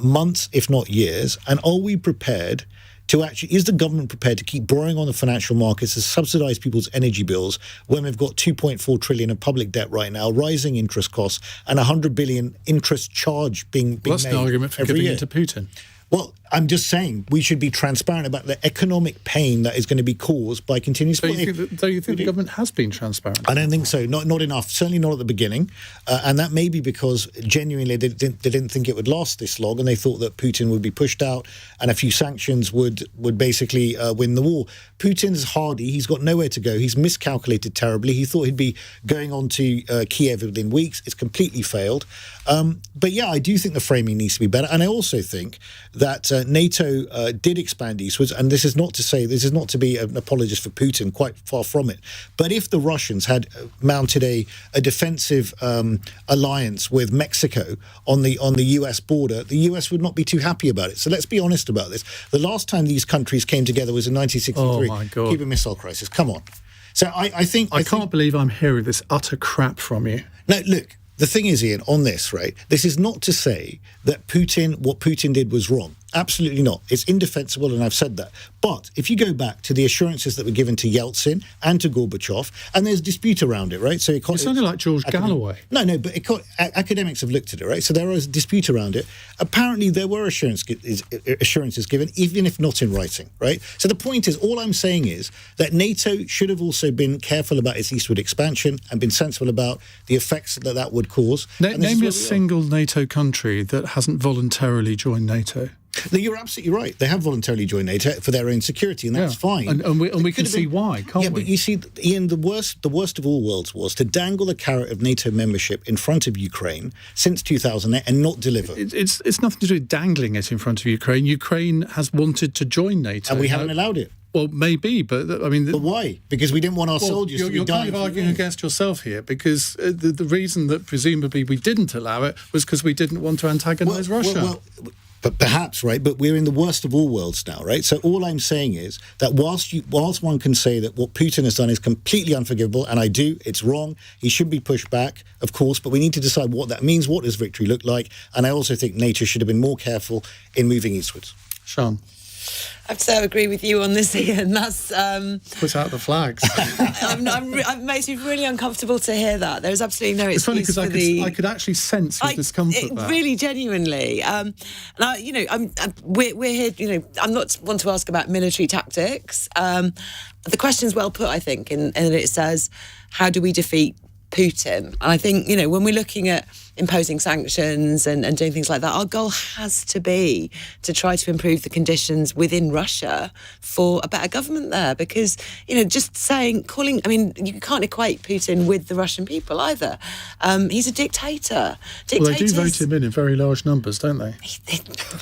months, if not years. And are we prepared to actually, is the government prepared to keep borrowing on the financial markets to subsidise people's energy bills when we've got 2.4 trillion of public debt right now, rising interest costs, and 100 billion interest charge being that's made an argument for every giving year? it to Putin. Well, I'm just saying we should be transparent about the economic pain that is going to be caused by continuous. Do you think the government has been transparent? I don't think so. Not enough. Certainly not at the beginning, and that may be because genuinely they didn't think it would last this long, and they thought that Putin would be pushed out and a few sanctions would basically win the war. Putin's hardy. He's got nowhere to go. He's miscalculated terribly. He thought he'd be going on to Kiev within weeks. It's completely failed. But yeah, I do think the framing needs to be better, and I also think that NATO did expand eastwards, and this is not to be an apologist for Putin, quite far from it. But if the Russians had mounted a defensive alliance with Mexico on the US border, the US would not be too happy about it. So let's be honest about this. The last time these countries came together was in 1963. Oh my God. Cuban Missile Crisis. Come on. So I can't believe I'm hearing this utter crap from you. No, look. The thing is, Ian, on this, right, this is not to say that what Putin did was wrong. Absolutely not. It's indefensible, and I've said that. But if you go back to the assurances that were given to Yeltsin and to Gorbachev, and there's dispute around it, right? So it sounded like George Galloway. No, but academics have looked at it, right? So there was a dispute around it. Apparently, there were assurances given, even if not in writing, right? So the point is, all I'm saying is that NATO should have also been careful about its eastward expansion and been sensible about the effects that would cause. Name me a single NATO country that hasn't voluntarily joined NATO. No, you're absolutely right. They have voluntarily joined NATO for their own security, and that's fine. And we can see why, can't we? Yeah, but you see, Ian, the worst of all worlds was to dangle the carrot of NATO membership in front of Ukraine since 2008 and not deliver. It's nothing to do with dangling it in front of Ukraine. Ukraine has wanted to join NATO. And we haven't allowed it. Well, maybe, but I mean... But why? Because we didn't want our soldiers to be dying. You're kind of arguing against yourself here, because the reason that presumably we didn't allow it was because we didn't want to antagonise Russia. But perhaps, right, but we're in the worst of all worlds now, right? So all I'm saying is that whilst one can say that what Putin has done is completely unforgivable, and I do, it's wrong, he should be pushed back, of course, but we need to decide what that means, what does victory look like, and I also think NATO should have been more careful in moving eastwards. Sean? I have to say I agree with you on this, Ian. That's put out the flags. It makes me really uncomfortable to hear that. There's absolutely no excuse. It's funny because I could actually sense your discomfort there. Really, genuinely. And we're here. I'm not one to ask about military tactics. The question's well put, I think, and it says, how do we defeat Putin? And I think, when we're looking at imposing sanctions and doing things like that, our goal has to be to try to improve the conditions within Russia for a better government there, because, just you can't equate Putin with the Russian people either. He's a dictator. Well, they do vote him in very large numbers, don't they?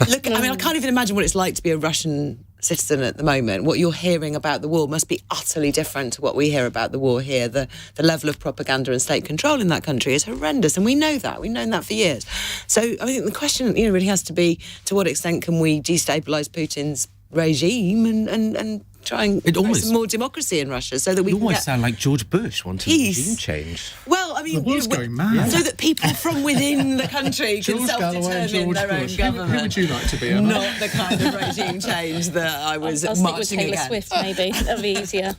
Look, I can't even imagine what it's like to be a Russian citizen at the moment. What you're hearing about the war must be utterly different to what we hear about the war here. The level of propaganda and state control in that country is horrendous, and we know that. We've known that for years. So I think the question, really has to be, to what extent can we destabilise Putin's regime and try and create some more democracy in Russia, so that we almost sound like George Bush wanting regime change. Well, the world's going mad. So that people from within the country can self-determine their own government. Who would you like to be, Emma? Not the kind of regime change that I was marching against. I'll stick with Taylor Swift, maybe. That'll be easier.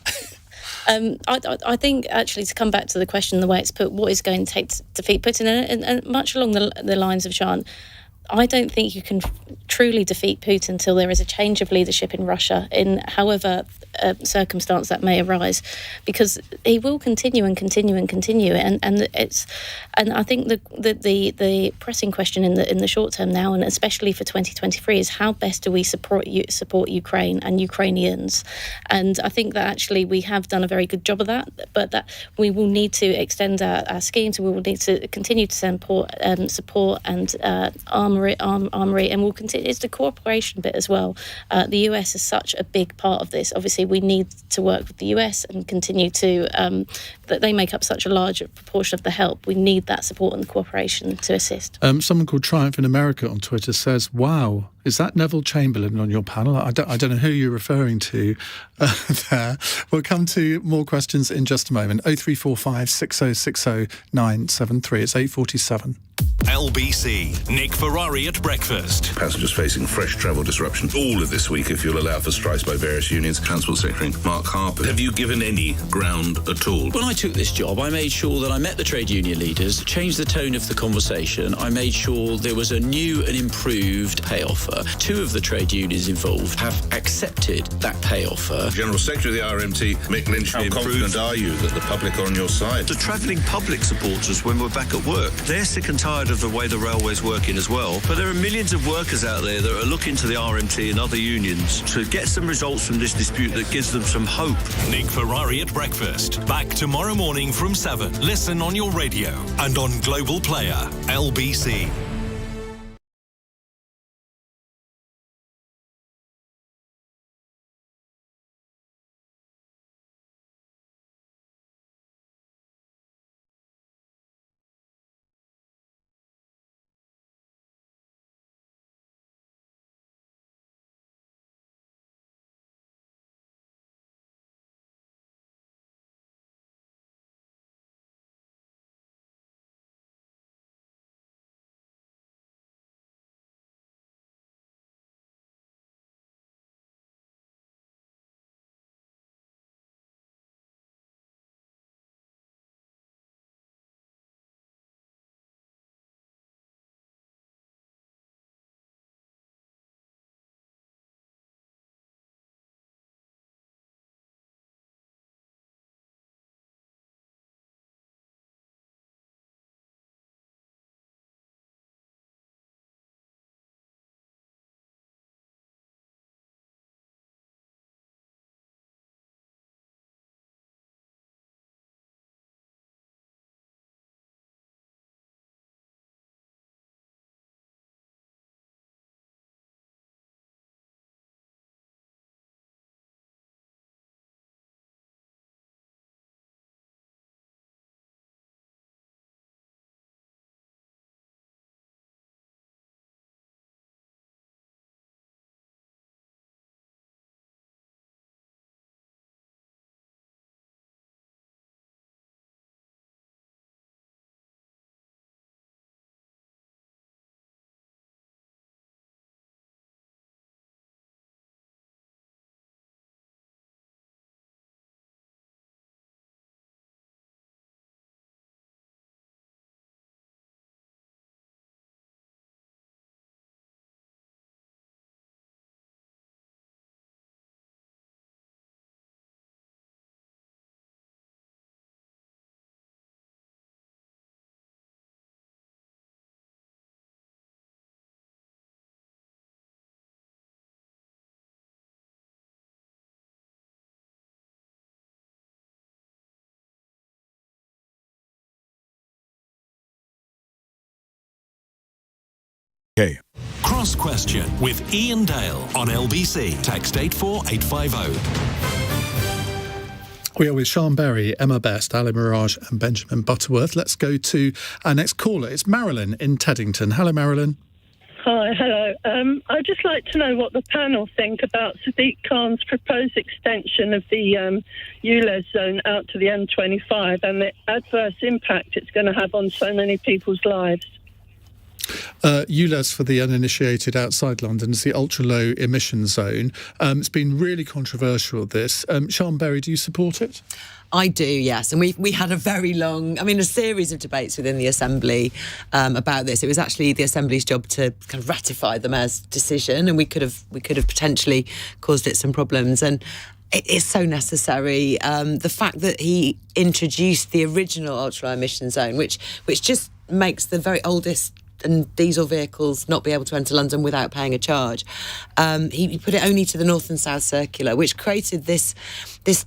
I think, actually, to come back to the question, the way it's put, what is going to take to defeat Putin, and much along the lines of Sean, I don't think you can truly defeat Putin until there is a change of leadership in Russia, in however circumstance that may arise, because he will continue and continue and continue, and I think the pressing question in the short term now, and especially for 2023, is how best do we support Ukraine and Ukrainians. And I think that actually we have done a very good job of that, but that we will need to extend our schemes. We will need to continue to send support and armory, and we'll continue. It's the cooperation bit as well. The US is such a big part of this. Obviously, we need to work with the US and continue to that they make up such a large proportion of the help. We need that support and cooperation to assist. Someone called Triumph in America on Twitter says, "Wow, is that Neville Chamberlain on your panel?" I don't know who you're referring to there. We'll come to more questions in just a moment. 0345 6060 973. It's 8:47. LBC. Nick Ferrari at breakfast. Passengers facing fresh travel disruption all of this week if you'll allow for strikes by various unions. Transport Secretary Mark Harper, have you given any ground at all? When I took this job, I made sure that I met the trade union leaders, changed the tone of the conversation. I made sure there was a new and improved pay offer. 2 of the trade unions involved have accepted that pay offer. General Secretary of the RMT, Mick Lynch, how confident are you that the public are on your side? The travelling public supports us when we're back at work. They're sick and tired of the way the railway's working as well. But there are millions of workers out there that are looking to the RMT and other unions to get some results from this dispute that gives them some hope. Nick Ferrari at breakfast. Back tomorrow morning from 7. Listen on your radio and on Global Player. LBC. Okay. Cross Question with Iain Dale on LBC. Text 84850. We are with Siân Berry, Emma Best, Ali Miraj and Benjamin Butterworth. Let's go to our next caller. It's Marilyn in Teddington. Hello, Marilyn. Hi, hello. I'd just like to know what the panel think about Sadiq Khan's proposed extension of the ULEZ zone out to the M25 and the adverse impact it's going to have on so many people's lives. ULEZ, for the uninitiated outside London, is the ultra-low emission zone. It's been really controversial, this. Siân Berry, do you support it? I do, yes. And we had a very long, a series of debates within the Assembly about this. It was actually the Assembly's job to kind of ratify the Mayor's decision, and we could have potentially caused it some problems. And it is so necessary. The fact that he introduced the original ultra-low emission zone, which just makes the very oldest and diesel vehicles not be able to enter London without paying a charge. He put it only to the North and South Circular, which created this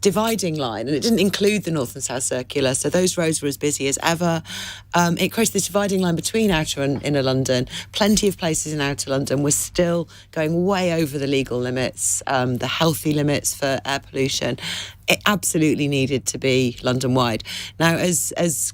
dividing line, and it didn't include the North and South Circular, so those roads were as busy as ever. It created this dividing line between outer and inner London. Plenty of places in outer London were still going way over the legal limits, the healthy limits for air pollution. It absolutely needed to be London-wide. Now, as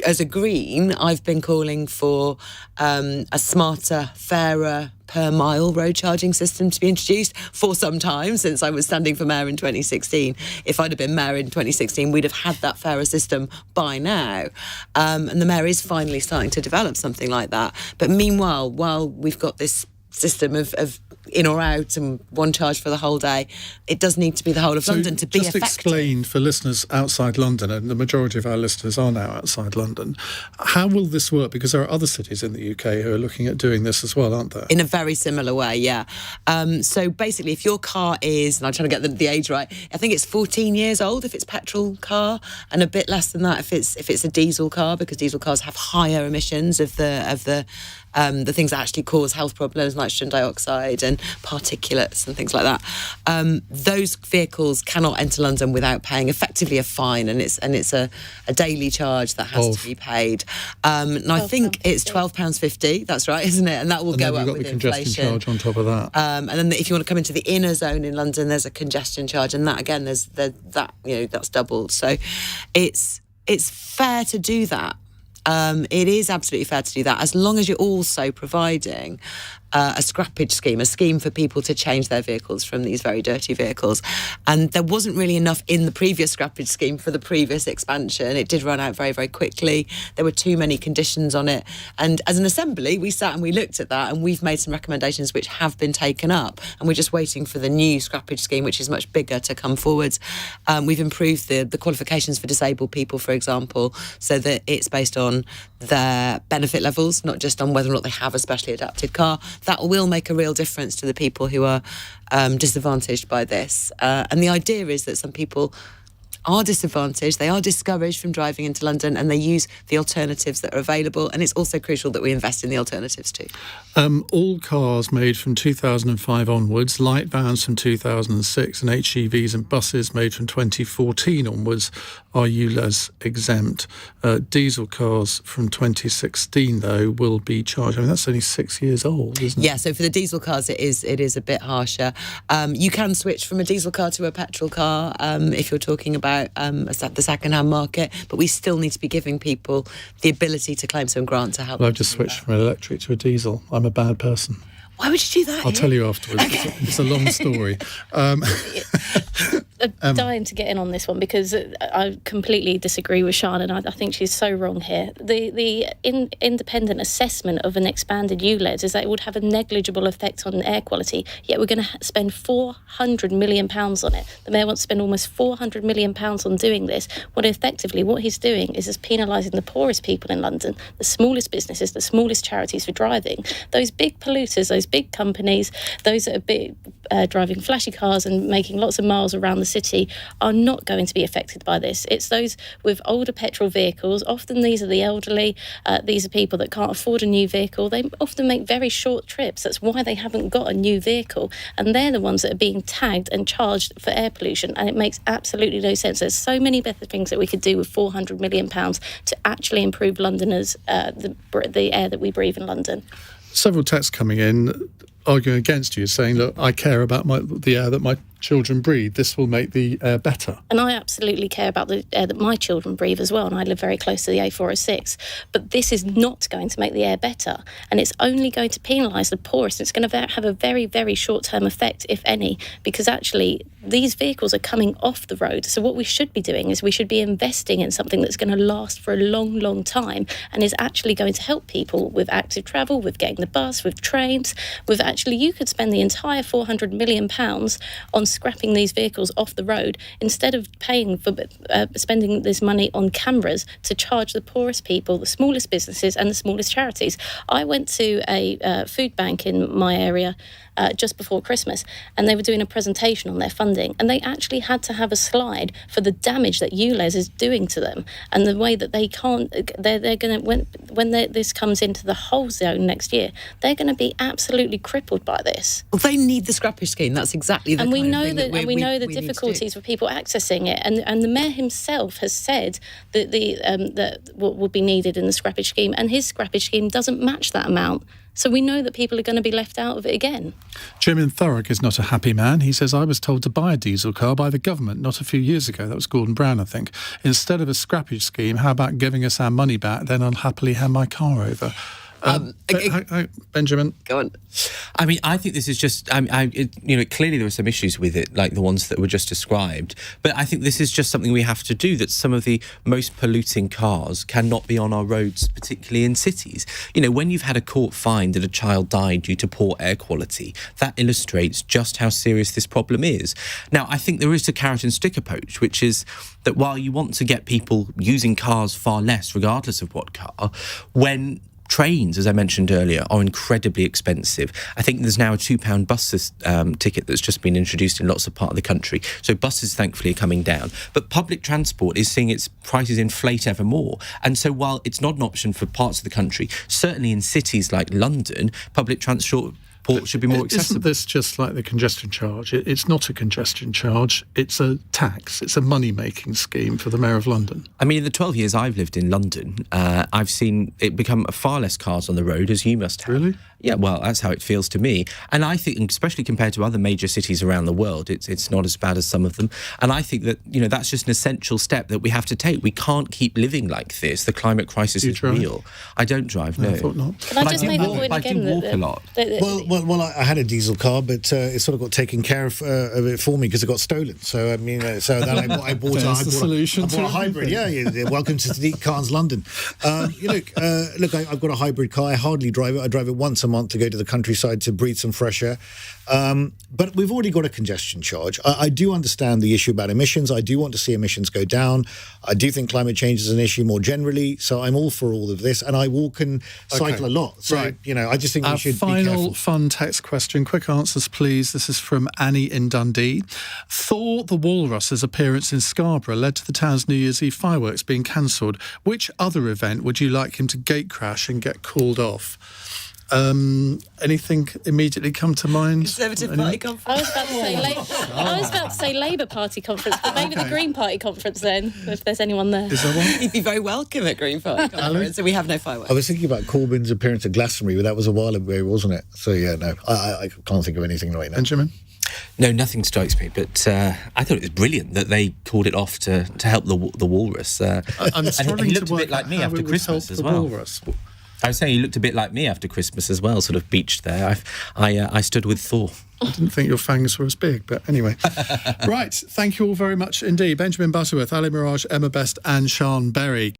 as a Green, I've been calling for a smarter, fairer per mile road charging system to be introduced for some time, since I was standing for mayor in 2016. If I'd have been mayor in 2016, we'd have had that fairer system by now. And the mayor is finally starting to develop something like that. But meanwhile, while we've got this system of in or out and one charge for the whole day, it does need to be the whole of London to be effective. Just explain for listeners outside London, and the majority of our listeners are now outside London, how will this work? Because there are other cities in the UK who are looking at doing this as well, aren't there? In a very similar way, yeah. So basically, if your car is, and I'm trying to get the age right, I think it's 14 years old if it's petrol car, and a bit less than that if it's a diesel car, because diesel cars have higher emissions of the things that actually cause health problems, nitrogen dioxide and particulates and things like that. Those vehicles cannot enter London without paying effectively a fine, and it's a daily charge that has to be paid. And I think it's £12.50. That's right, isn't it? And that will go up with inflation. And then you've got the congestion charge on top of that. And then if you want to come into the inner zone in London, there's a congestion charge, and that again, that's doubled. So it's fair to do that. It is absolutely fair to do that, as long as you're also providing a scrappage scheme, a scheme for people to change their vehicles from these very dirty vehicles. And there wasn't really enough in the previous scrappage scheme for the previous expansion. It did run out very, very quickly. There were too many conditions on it. And as an assembly, we sat and we looked at that, and we've made some recommendations which have been taken up. And we're just waiting for the new scrappage scheme, which is much bigger, to come forwards. We've improved the qualifications for disabled people, for example, so that it's based on their benefit levels, not just on whether or not they have a specially adapted car. That will make a real difference to the people who are disadvantaged by this. And the idea is that some people are disadvantaged, they are discouraged from driving into London, and they use the alternatives that are available. And it's also crucial that we invest in the alternatives too. All cars made from 2005 onwards, light vans from 2006, and HGVs and buses made from 2014 onwards are ULEZ exempt. Diesel cars from 2016, though, will be charged. I mean, that's only 6 years old, isn't it? Yeah, so for the diesel cars, it is a bit harsher. You can switch from a diesel car to a petrol car if you're talking about the second-hand market, but we still need to be giving people the ability to claim some grant to help. Well, I've just switched from an electric to a diesel. I'm a bad person. Why would you do that? I'll tell you afterwards. Okay. It's a long story. I'm dying to get in on this one, because I completely disagree with Siân, and I think she's so wrong here. The independent assessment of an expanded ULEZ is that it would have a negligible effect on air quality, yet we're going to spend £400 million on it. The Mayor wants to spend almost £400 million on doing this. What he's doing is penalising the poorest people in London, the smallest businesses, the smallest charities for driving. Those big polluters, those big companies, those that are driving flashy cars and making lots of miles around the city are not going to be affected by this. It's those with older petrol vehicles. Often these are the elderly. These are people that can't afford a new vehicle. They often make very short trips. That's why they haven't got a new vehicle. And they're the ones that are being tagged and charged for air pollution. And it makes absolutely no sense. There's so many better things that we could do with £400 million to actually improve Londoners, the air that we breathe in London. Several texts coming in arguing against you, saying, look, I care about the air that my children breathe. This will make the air better. And I absolutely care about the air that my children breathe as well, and I live very close to the A406. But this is not going to make the air better, and it's only going to penalise the poorest. It's going to have a very, very short-term effect, if any, because actually these vehicles are coming off the road. So what we should be doing is we should be investing in something that's going to last for a long, long time, and is actually going to help people with active travel, with getting the bus, with trains, with actually you could spend the entire £400 million on scrapping these vehicles off the road instead of paying for spending this money on cameras to charge the poorest people, the smallest businesses and the smallest charities. I went to a food bank in my area just before Christmas, and they were doing a presentation on their funding, and they actually had to have a slide for the damage that ULEZ is doing to them, and the way that they can't, they're going to, when this comes into the whole zone next year, they're going to be absolutely crippled by this. Well, they need the scrappage scheme. That's exactly the and we kind know of thing that, and we know the difficulties for people accessing it, and the Mayor himself has said that that what would be needed in the scrappage scheme, and his scrappage scheme doesn't match that amount. So we know that people are going to be left out of it again. Jim in Thurrock is not a happy man. He says, I was told to buy a diesel car by the government not a few years ago. That was Gordon Brown, I think. Instead of a scrappage scheme, how about giving us our money back? Then I'll happily hand my car over. Benjamin, go on. I mean, I think this is just, clearly there are some issues with it, like the ones that were just described. But I think this is just something we have to do, that some of the most polluting cars cannot be on our roads, particularly in cities. You know, when you've had a court find that a child died due to poor air quality, that illustrates just how serious this problem is. Now, I think there is a carrot and stick approach, which is that while you want to get people using cars far less, regardless of what car, when trains, as I mentioned earlier, are incredibly expensive. I think there's now a £2 bus ticket that's just been introduced in lots of part of the country. So buses, thankfully, are coming down. But public transport is seeing its prices inflate ever more. And so while it's not an option for parts of the country, certainly in cities like London, public transport should be more accessible. Isn't this just like the congestion charge? It's not a congestion charge. It's a tax. It's a money-making scheme for the Mayor of London. I mean, in the 12 years I've lived in London, I've seen it become far less cars on the road, as you must have. Really? Yeah, well, that's how it feels to me. And I think, especially compared to other major cities around the world, it's not as bad as some of them. And I think that, that's just an essential step that we have to take. We can't keep living like this. The climate crisis is real. I don't drive, no. I thought not. Can I just make the point again? I do walk a lot. Well, I had a diesel car, but it sort of got taken care of it for me because it got stolen. So, I mean, so then I bought a hybrid. Yeah, welcome to Sadiq Khan's London. Look, I've got a hybrid car. I hardly drive it. I drive it once a month to go to the countryside to breathe some fresh air. But we've already got a congestion charge. I do understand the issue about emissions. I do want to see emissions go down. I do think climate change is an issue more generally. So I'm all for all of this. And I walk and cycle a lot. So, right. I just think we should be careful. Final fun text question. Quick answers, please. This is from Annie in Dundee. Thor the Walrus's appearance in Scarborough led to the town's New Year's Eve fireworks being cancelled. Which other event would you like him to gate crash and get called off? Anything immediately come to mind? Conservative Party conference. I was about to say Labour Party conference, but maybe the Green Party conference then, if there's anyone there. Is there one? He'd be very welcome at Green Party conference, so we have no fireworks. I was thinking about Corbyn's appearance at Glastonbury, but that was a while ago, wasn't it? So, yeah, no, I can't think of anything right now. Benjamin? No, nothing strikes me, but I thought it was brilliant that they called it off to help the walrus. I'm struggling he looked to a bit like me after Christmas as well. Walrus. I was saying he looked a bit like me after Christmas as well, sort of beached there. I stood with Thor. I didn't think your fangs were as big, but anyway. Right, thank you all very much indeed. Benjamin Butterworth, Ali Miraj, Emma Best and Siân Berry.